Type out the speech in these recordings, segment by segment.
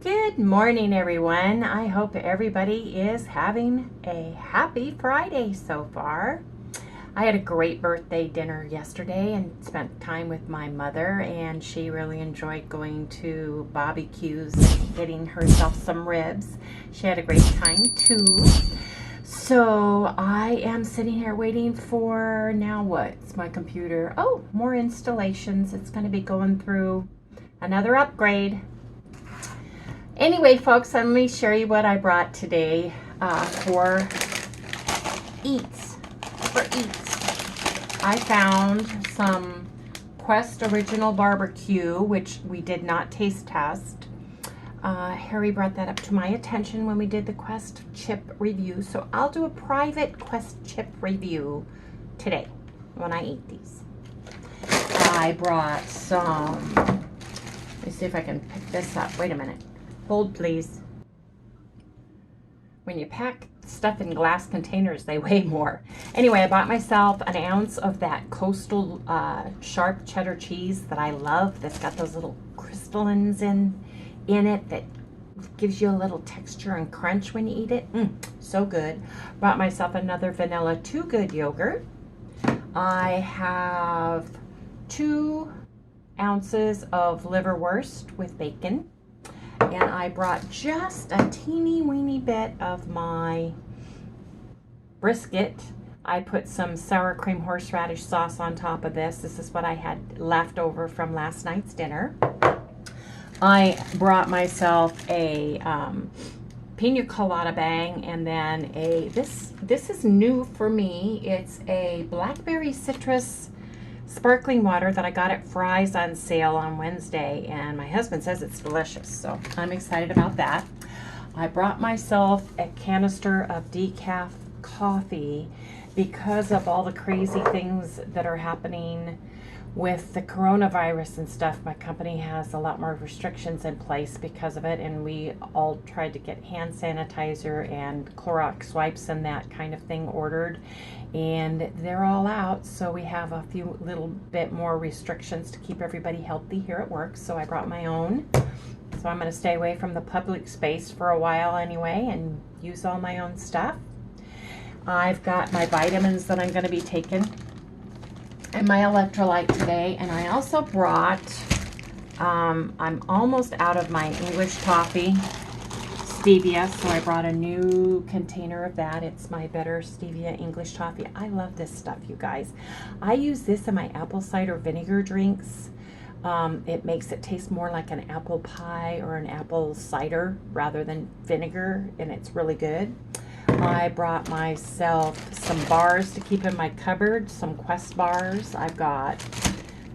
Good morning, everyone. I hope everybody is having a happy Friday so far. I had a great birthday dinner yesterday and spent time with my mother, and she really enjoyed going to BBQ's and getting herself some ribs. She had a great time too. So I am sitting here waiting for, now what's my computer? Oh, more installations. It's going to be going through another upgrade. Anyway, folks, let me show you what I brought today for eats. I found some Quest Original Barbecue, which we did not taste test. Harry brought that up to my attention when we did the Quest chip review. So I'll do a private Quest chip review today when I eat these. I brought some, let me see if I can pick this up. Wait a minute. Hold, please. When you pack stuff in glass containers, they weigh more. Anyway, I bought myself an ounce of that Coastal sharp cheddar cheese that I love. That's got those little crystallines in it that gives you a little texture and crunch when you eat it. So good. Bought myself another vanilla Too Good yogurt. I have 2 ounces of liverwurst with bacon. And I brought just a teeny weeny bit of my brisket. I put some sour cream horseradish sauce on top of this. This is what I had left over from last night's dinner. I brought myself a pina colada bang, and then this is new for me. It's a blackberry citrus sparkling water that I got at Fry's on sale on Wednesday, and my husband says it's delicious, so I'm excited about that. I brought myself a canister of decaf coffee because of all the crazy things that are happening with the coronavirus and stuff. My company has a lot more restrictions in place because of it, and we all tried to get hand sanitizer and Clorox wipes and that kind of thing ordered, and they're all out, so we have a few little bit more restrictions to keep everybody healthy here at work. So I brought my own, so I'm going to stay away from the public space for a while anyway and use all my own stuff. I've got my vitamins that I'm going to be taking and my electrolyte today, and I also brought, I'm almost out of my English toffee stevia, so I brought a new container of that. It's my Better Stevia English toffee. I love this stuff, you guys. I use this in my apple cider vinegar drinks. It makes it taste more like an apple pie or an apple cider rather than vinegar, and it's really good. I brought myself some bars to keep in my cupboard, some Quest bars. I've got,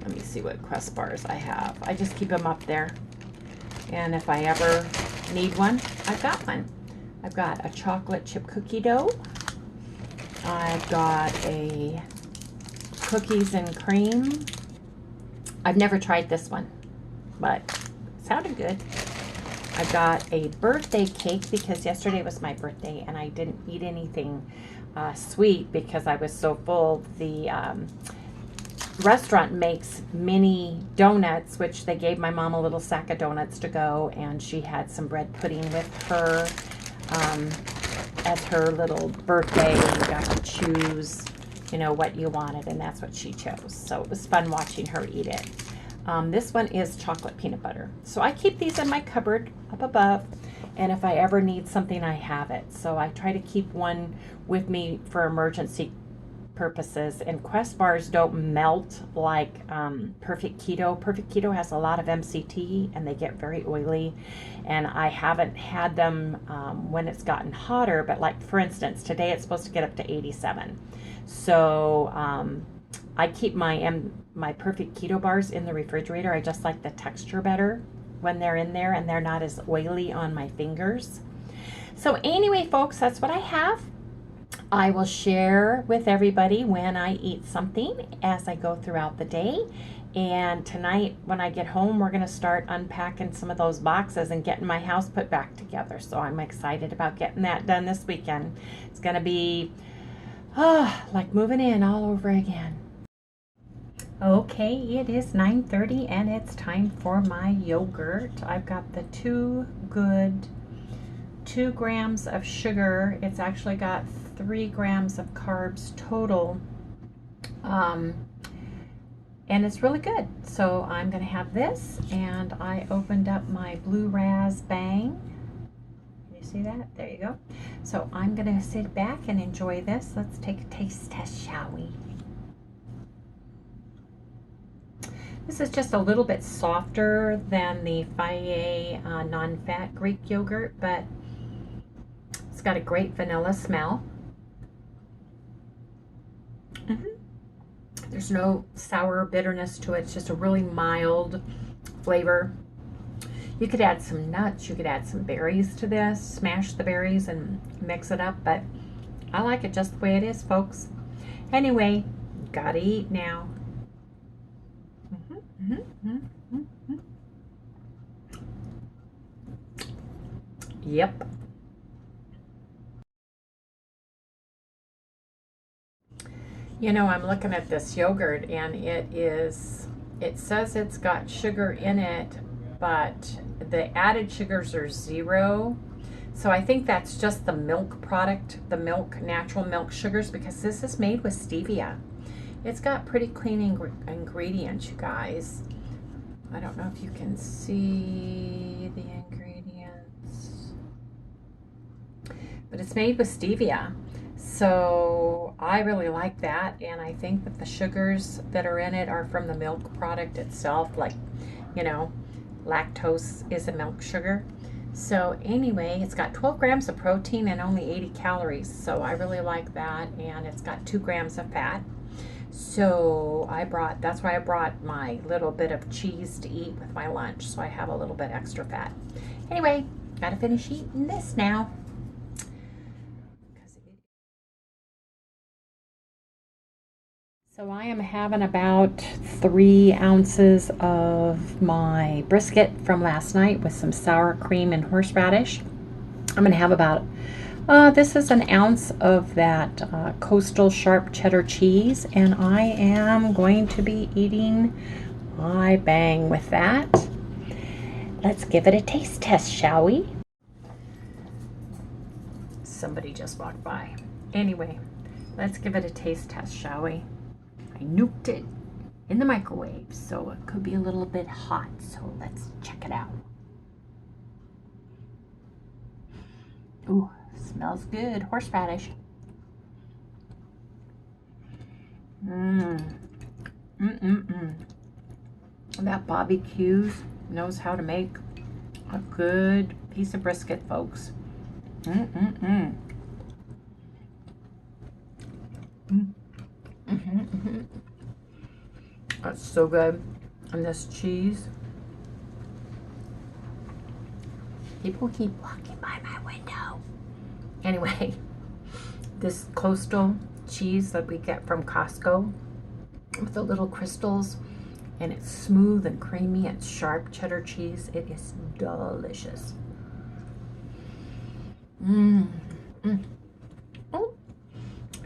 let me see what Quest bars I have. I just keep them up there, and if I ever need one, I've got one. I've got a chocolate chip cookie dough. I've got a cookies and cream. I've never tried this one, but it sounded good. I got a birthday cake because yesterday was my birthday and I didn't eat anything sweet because I was so full. The restaurant makes mini donuts, which they gave my mom a little sack of donuts to go, and she had some bread pudding with her as her little birthday. You got to choose, you know, what you wanted, and that's what she chose. So it was fun watching her eat it. This one is chocolate peanut butter. So I keep these in my cupboard up above, and if I ever need something, I have it. So I try to keep one with me for emergency purposes, and Quest bars don't melt like Perfect Keto. Perfect Keto has a lot of MCT and they get very oily, and I haven't had them when it's gotten hotter, but like for instance, today it's supposed to get up to 87. So I keep my Perfect Keto bars in the refrigerator. I just like the texture better when they're in there and they're not as oily on my fingers. So anyway, folks, that's what I have. I will share with everybody when I eat something as I go throughout the day. And tonight when I get home, we're going to start unpacking some of those boxes and getting my house put back together. So I'm excited about getting that done this weekend. It's going to be like moving in all over again. Okay, it is 9:30 and it's time for my yogurt. I've got the Too Good 2 grams of sugar. It's actually got 3 grams of carbs total, and it's really good. So I'm gonna have this, and I opened up my Blue Raz Bang. Can you see that? There you go. So I'm gonna sit back and enjoy this. Let's take a taste test, shall we? This is just a little bit softer than the Fage non-fat Greek yogurt, but it's got a great vanilla smell. There's no sour bitterness to it. It's just a really mild flavor. You could add some nuts. You could add some berries to this. Smash the berries and mix it up. But I like it just the way it is, folks. Anyway, gotta eat now. Yep. You know, I'm looking at this yogurt and it says it's got sugar in it, but the added sugars are 0. So I think that's just the milk product, the milk, natural milk sugars, because this is made with stevia. It's got pretty clean ingredients, you guys. I don't know if you can see the ingredients, but it's made with stevia. So I really like that, and I think that the sugars that are in it are from the milk product itself. Like, you know, lactose is a milk sugar. So anyway, it's got 12 grams of protein and only 80 calories. So I really like that, and it's got 2 grams of fat. So that's why I brought my little bit of cheese to eat with my lunch. So I have a little bit extra fat. Anyway, gotta finish eating this now. So I am having about 3 ounces of my brisket from last night with some sour cream and horseradish. I'm going to have about, this is an ounce of that coastal sharp cheddar cheese, and I am going to be eating my bang with that. Let's give it a taste test, shall we? Somebody just walked by. Anyway, let's give it a taste test, shall we? I nuked it in the microwave, so it could be a little bit hot. So let's check it out. Ooh, smells good. Horseradish. That Bobby Q's knows how to make a good piece of brisket, folks. That's so good. And this cheese. People keep walking by my window. Anyway, this coastal cheese that we get from Costco with the little crystals, and it's smooth and creamy. It's sharp cheddar cheese. It is delicious. Oh.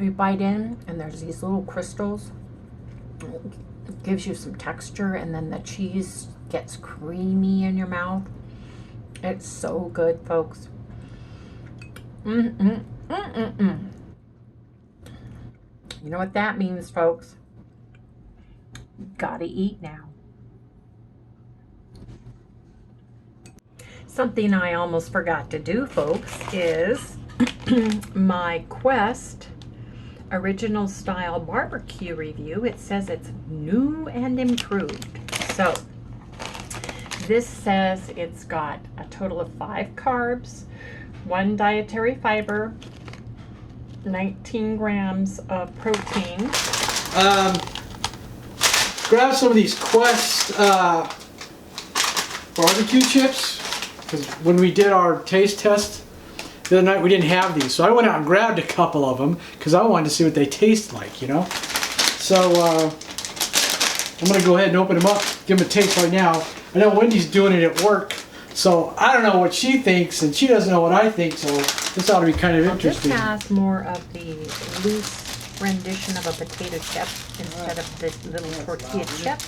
You bite in and there's these little crystals. It gives you some texture, and then the cheese gets creamy in your mouth. It's so good, folks. You know what that means, folks? You gotta eat now. Something I almost forgot to do, folks, is my Quest original style barbecue review. It says it's new and improved. So this says it's got a total of 5 carbs, 1 dietary fiber, 19 grams of protein. Grab some of these Quest barbecue chips, because when we did our taste test the other night, we didn't have these. So I went out and grabbed a couple of them because I wanted to see what they taste like, you know. So I'm going to go ahead and open them up, give them a taste right now. I know Wendy's doing it at work, so I don't know what she thinks, and she doesn't know what I think, so this ought to be kind of interesting. This has more of the loose rendition of a potato chip instead of the little tortilla chip.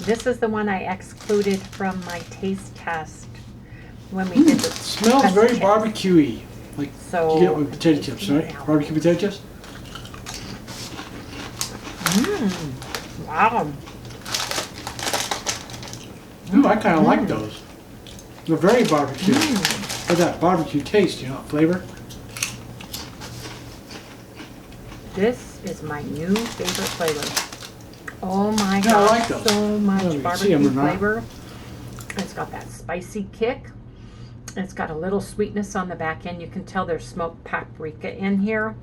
This is the one I excluded from my taste test when we did the smells very barbecue-y, like so, you get with potato chips, right? Barbecue potato chips? Wow. Ooh, I kind of like those. They're very barbecue. With that barbecue taste, you know, flavor. This is my new favorite flavor. Oh my Yeah, I god, like those. so much barbecue them or not. flavor. It's got that spicy kick. It's got a little sweetness on the back end. You can tell there's smoked paprika in here.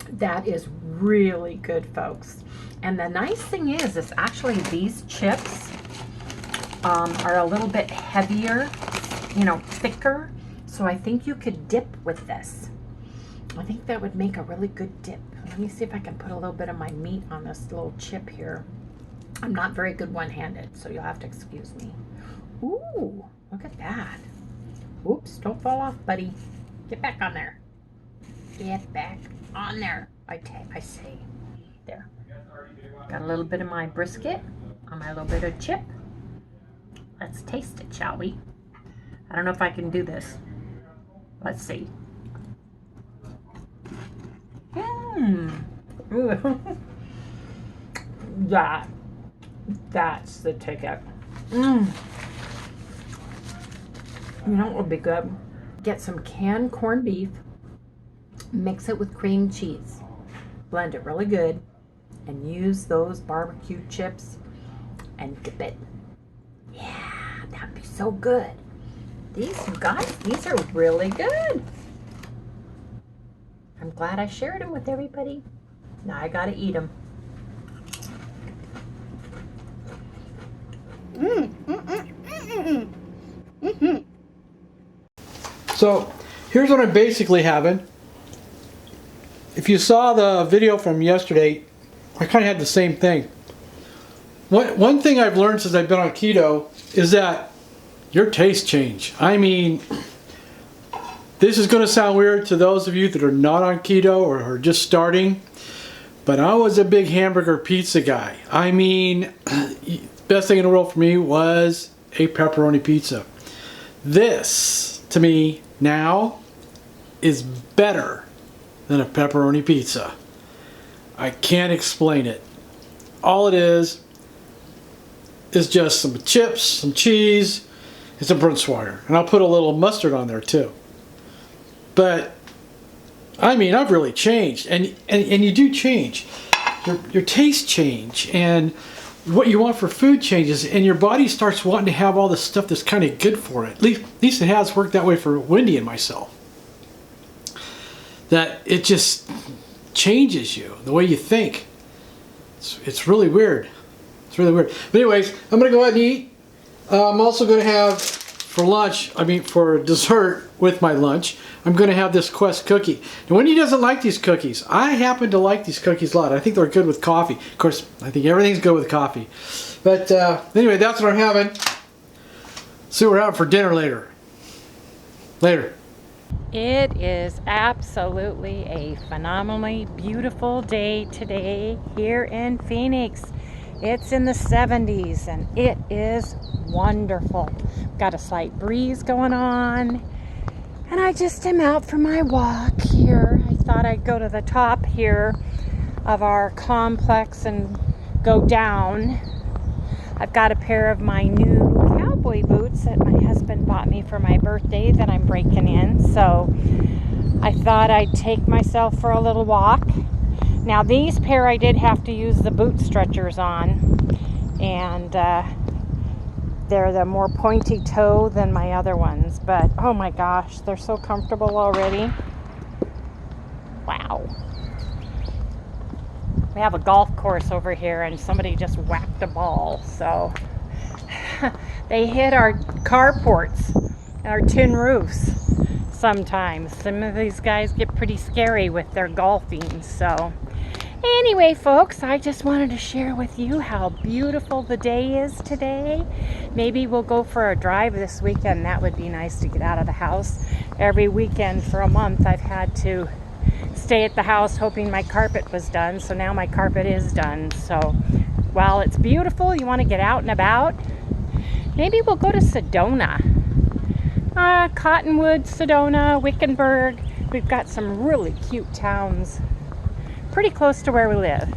That is really good, folks. And the nice thing is actually these chips are a little bit heavier, you know, thicker. So I think you could dip with this. I think that would make a really good dip. Let me see if I can put a little bit of my meat on this little chip here. I'm not very good one-handed, so you'll have to excuse me. Ooh, look at that. Oops, don't fall off, buddy. Get back on there. Get back on there. I say. There. Got a little bit of my brisket on my little bit of chip. Let's taste it, shall we? I don't know if I can do this. Let's see. That's the ticket. You know what would be good? Get some canned corned beef, mix it with cream cheese, blend it really good, and use those barbecue chips and dip it. Yeah, that'd be so good. These, you guys, these are really good. I'm glad I shared them with everybody. Now I gotta eat them. So here's what I'm basically having. If you saw the video from yesterday, I kind of had the same thing. One thing I've learned since I've been on keto is that your tastes change. I mean, this is going to sound weird to those of you that are not on keto or are just starting, but I was a big hamburger pizza guy. I mean, the best thing in the world for me was a pepperoni pizza. This, to me, now is better than a pepperoni pizza. I can't explain it. All it is just some chips, some cheese, and some Brunswiger. And I'll put a little mustard on there too. But, I mean, I've really changed. And you do change. Your tastes change. And what you want for food changes. And your body starts wanting to have all this stuff that's kind of good for it. At least it has worked that way for Wendy and myself. That it just changes you, the way you think. It's really weird. It's really weird. But anyways, I'm going to go ahead and eat. I'm also going to have for dessert with my lunch, I'm going to have this Quest cookie. And Wendy doesn't like these cookies. I happen to like these cookies a lot. I think they're good with coffee. Of course, I think everything's good with coffee. But anyway, that's what I'm having. See what we're having for dinner later. Later. It is absolutely a phenomenally beautiful day today here in Phoenix. It's in the 70s and it is wonderful. Got a slight breeze going on and I just am out for my walk here. I thought I'd go to the top here of our complex and go down. I've got a pair of my new cowboy boots that my husband bought me for my birthday that I'm breaking in. So I thought I'd take myself for a little walk. Now these pair I did have to use the boot stretchers on, and they're the more pointy toe than my other ones, but oh my gosh, they're so comfortable already. Wow. We have a golf course over here and somebody just whacked a ball, so they hit our carports and our tin roofs sometimes. Some of these guys get pretty scary with their golfing. So anyway, folks, I just wanted to share with you how beautiful the day is today. Maybe we'll go for a drive this weekend. That would be nice to get out of the house. Every weekend for a month I've had to stay at the house hoping my carpet was done. So now my carpet is done. So while it's beautiful, you want to get out and about. Maybe we'll go to Sedona. Cottonwood, Sedona, Wickenburg. We've got some really cute towns pretty close to where we live.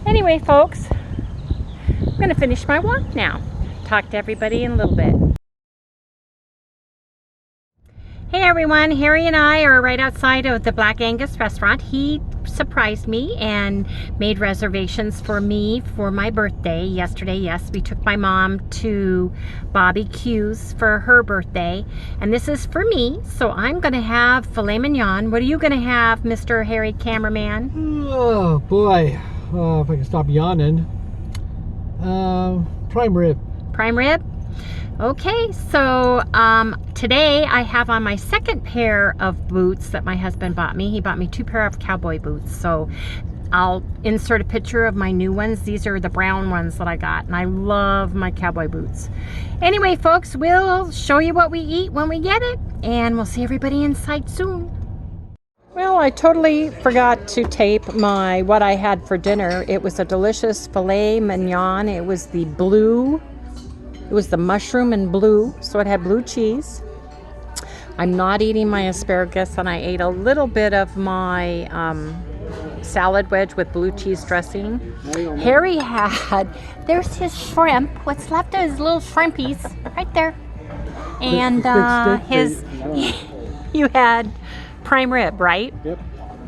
Anyway, folks, I'm going to finish my walk now. Talk to everybody in a little bit. Hey everyone, Harry and I are right outside of the Black Angus restaurant. He surprised me and made reservations for me for my birthday yesterday. Yes, we took my mom to Bobby Q's for her birthday, and this is for me. So I'm gonna have filet mignon. What are you gonna have, Mr. Harry Cameraman? Oh boy, if I can stop yawning. Prime rib. Prime rib? Okay, so today I have on my second pair of boots that my husband bought me. He bought me 2 pair of cowboy boots. So I'll insert a picture of my new ones. These are the brown ones that I got, and I love my cowboy boots. Anyway, folks, we'll show you what we eat when we get it, and we'll see everybody inside soon. Well, I totally forgot to tape what I had for dinner. It was a delicious filet mignon. It was the blue. It was the mushroom and blue, so it had blue cheese. I'm not eating my asparagus, and I ate a little bit of my salad wedge with blue cheese dressing. Harry there's his shrimp. What's left of his little shrimpies, right there. And you had prime rib, right? Yep.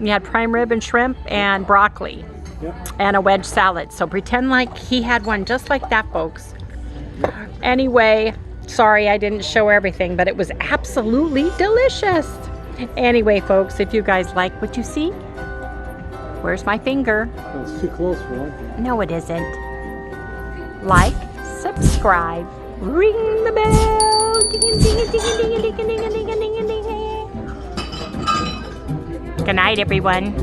You had prime rib and shrimp and broccoli. Yep. And a wedge salad. So pretend like he had one just like that, folks. Anyway, sorry I didn't show everything, but it was absolutely delicious. Anyway, folks, if you guys like what you see, where's my finger? That's too close for one thing. No, it isn't. Like, subscribe, ring the bell. Ding, ding, ding, ding, ding, ding, ding, ding, ding, ding. Good night, everyone.